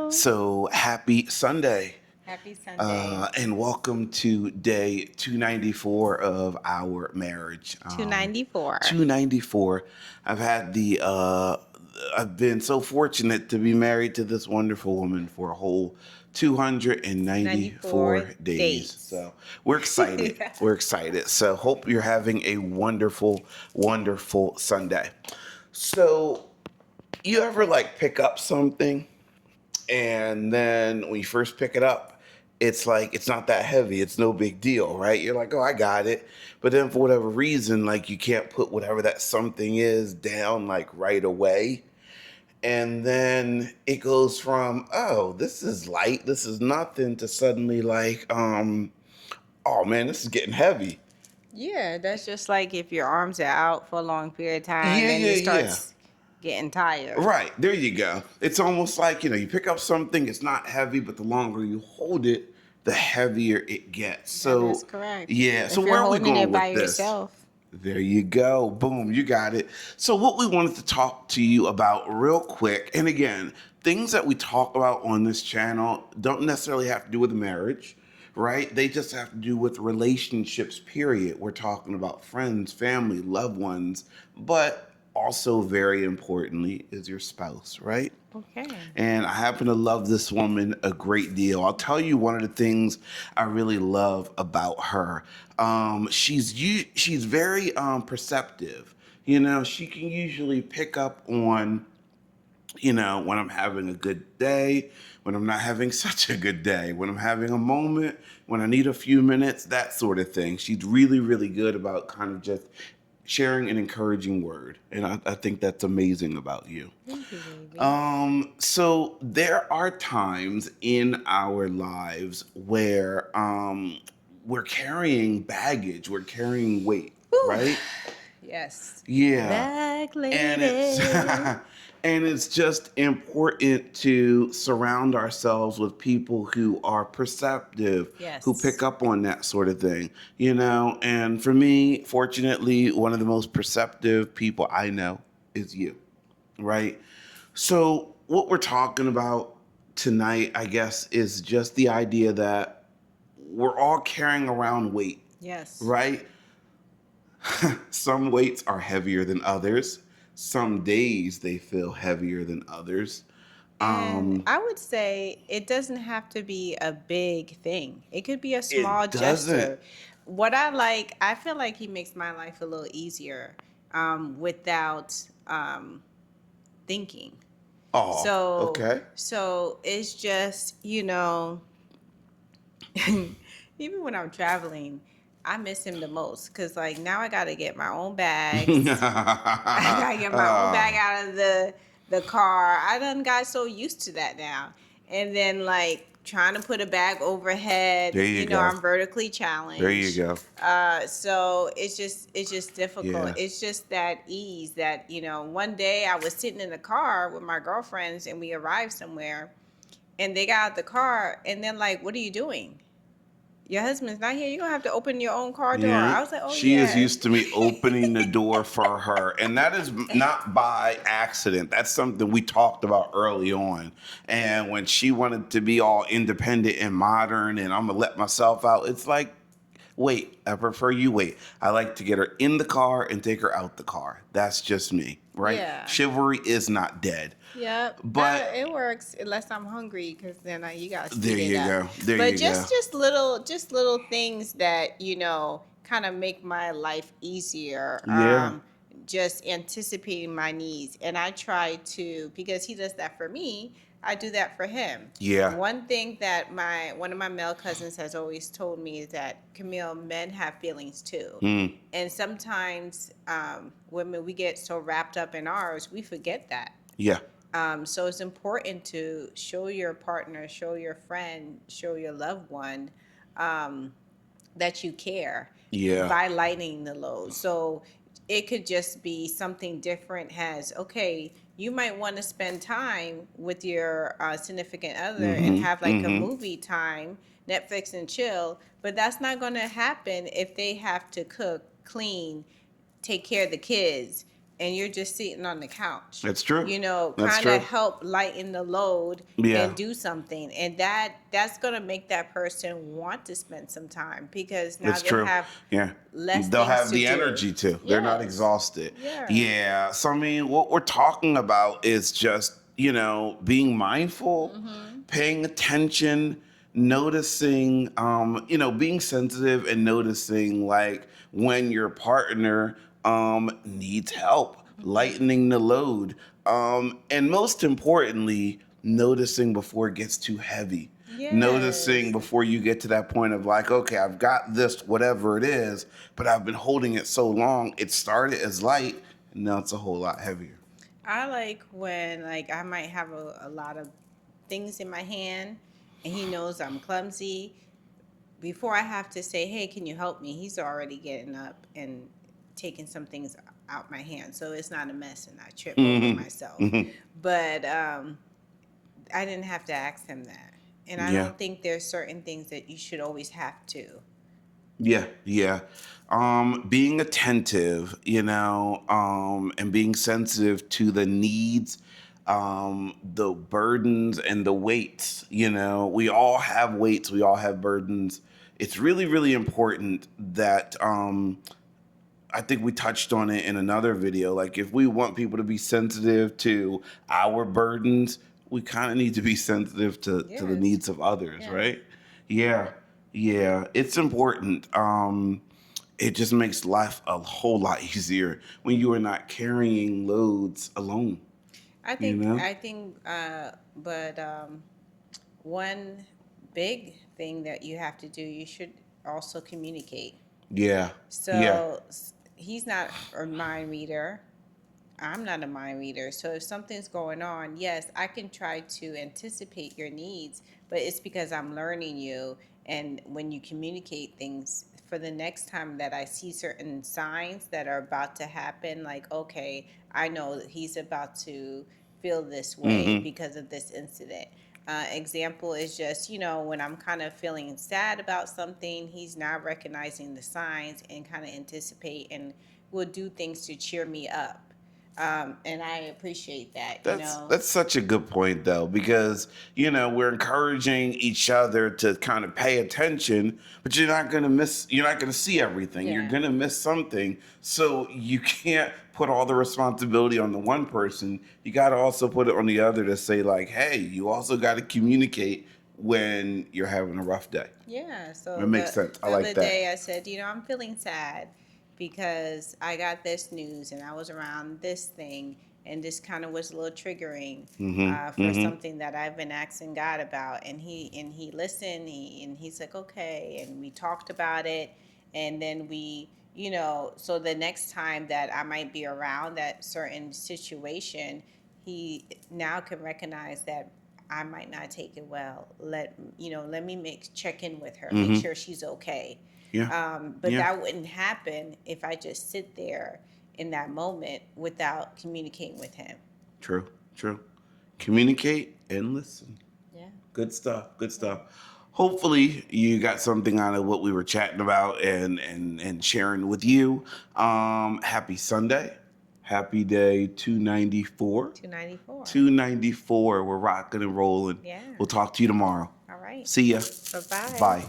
So happy Sunday. Happy Sunday. And welcome to day 294 of our marriage. 294. 294. I've had I've been so fortunate to be married to this wonderful woman for a whole 294 94 days. days. So we're excited. We're excited. So hope you're having a wonderful, wonderful Sunday. So you ever like pick up something and then when you first pick it up, it's like it's not that heavy. It's no big deal, right? You're like, oh, I got it. But then for whatever reason, like you can't put whatever that something is down like right away. And then it goes from, oh, this is light, this is nothing, to suddenly like, oh man, this is getting heavy. Yeah, that's just like if your arms are out for a long period of time, Yeah, then yeah, it yeah. starts getting tired. Right, there you go. It's almost like, you pick up something, it's not heavy, but the longer you hold it, the heavier it gets. That is So, correct. yeah, so If you're where are we holding going it by with this? yourself. There you go. Boom, you got it. So, what we wanted to talk to you about real quick, and again, things that we talk about on this channel don't necessarily have to do with marriage, right? They just have to do with relationships, period. We're talking about friends, family, loved ones, but also very importantly is your spouse, right? Okay. And I happen to love this woman a great deal. I'll tell you one of the things I really love about her. She's very perceptive. She can usually pick up on when I'm having a good day, when I'm not having such a good day, when I'm having a moment, when I need a few minutes, that sort of thing. She's really, really good about kind of just sharing an encouraging word. And I think that's amazing about you. Thank you, baby. So there are times in our lives where we're carrying baggage, we're carrying weight, Whew. right? Yes. Yeah. Back And it's lady. and it's just important to surround ourselves with people who are perceptive, who pick Yes. up on that sort of thing. And for me, fortunately, one of the most perceptive people I know is you, right? So what we're talking about tonight, I guess, is just the idea that we're all carrying around weight, Yes. right? Some weights are heavier than others. Some days they feel heavier than others. And Um, I would say it doesn't have to be a big thing. It could be a small it doesn't. gesture. What I like, I feel like he makes my life a little easier without thinking. Oh, So, okay. so it's just, even when I'm traveling, I miss him the most because like now I gotta get my own bags. I gotta get my own bag Ah, out of the car. I done got so used to that now. And then like trying to put a bag overhead, there you go. I'm vertically There you challenged. go. So it's just difficult. Yeah. It's just that ease that, one day I was sitting in the car with my girlfriends and we arrived somewhere and they got out the car and then like, what are you doing? Your husband's not here. You're gonna have to open your own car door. Yeah, I was like, oh she is yeah. used to me opening the door for her. And that is not by accident. That's something we talked about early on. And when she wanted to be all independent and modern and I'm going to let myself out, it's like, wait, I prefer you wait. I like to get her in the car and take her out the car. That's just me, right? Yeah. Chivalry is not dead. Yep, But it works unless I'm hungry because then you gotta there speed it you up. go. There But you go. just little things that kind of make my life easier. Yeah. Just anticipating my needs, and I try to because he does that for me. I do that for him. Yeah. One thing that my one of my male cousins has always told me is that Camille, men have feelings too, Mm, and sometimes women we get so wrapped up in ours we forget that. yeah. So it's important to show your partner, show your friend, show your loved one um, that you care Yeah. by lightening the load. So it could just be something different. Has okay, you might want to spend time with your significant other and Mm-hmm. have like a Mm-hmm. movie time, Netflix and chill. But that's not going to happen if they have to cook, clean, take care of the kids, and you're just sitting on the couch. That's true. You know, That's kind true. of help lighten the load Yeah. and do something. And that's going to make that person want to spend some time because now It's they true. have Yeah. less They'll things have to the do. energy to. They're not Yes. exhausted. Yeah. Yeah. So, I mean, what we're talking about is just, being mindful, paying attention, noticing, being sensitive and noticing like when your partner needs help, lightening the load. And most importantly, noticing before it gets too heavy. Noticing Yes. before you get to that point of like, okay, I've got this, whatever it is, but I've been holding it so long. It started as light, and now it's a whole lot heavier. I like when like I might have a lot of things in my hand and he knows I'm clumsy. Before I have to say, "Hey, can you help me?" He's already getting up and taking some things out my hand, so it's not a mess and I trip over myself. But I didn't have to ask him that, and I Yeah. don't think there's certain things that you should always have to. Yeah, yeah. Being attentive, and being sensitive to the needs, the burdens and the weights. We all have weights, we all have burdens. It's really, really important that I think we touched on it in another video. Like, if we want people to be sensitive to our burdens, we kind of need to be sensitive to the Yes. needs of others, Yeah. right? Yeah, yeah, it's important. It just makes life a whole lot easier when you are not carrying loads alone. I You think know? I think but one big thing that you have to do, you should also communicate. Yeah, yeah. So he's not a mind reader. I'm not a mind reader. So if something's going on, yes, I can try to anticipate your needs, but it's because I'm learning you. And when you communicate things, for the next time that I see certain signs that are about to happen, like, okay, I know that he's about to feel this way Mm-hmm. because of this incident. Example is just, when I'm kind of feeling sad about something, he's now recognizing the signs and kind of anticipate and will do things to cheer me up. And I appreciate that, That's such a good point though, because we're encouraging each other to kind of pay attention, but you're not gonna see everything. You're Yeah. gonna miss something. So you can't put all the responsibility on the one person. You gotta also put it on the other to say, like, hey, you also gotta communicate when you're having a rough day. Yeah. So It makes sense. I the like other that. day I said, I'm feeling sad because I got this news and I was around this thing and this kind of was a little triggering for something that I've been asking God about. And he listened. And he's like, okay. And we talked about it. And then so the next time that I might be around that certain situation, he now can recognize that I might not take it well. Let me check in with her, make sure she's okay. Yeah. But Yeah. that wouldn't happen if I just sit there in that moment without communicating with him. True. True. Communicate and listen. Yeah. Good stuff. Good stuff. Hopefully you got something out of what we were chatting about and sharing with you. Happy Sunday. Happy day 294. 294. 294. We're rocking and rolling. Yeah. We'll talk to you tomorrow. All right. See ya. Bye-bye. Bye.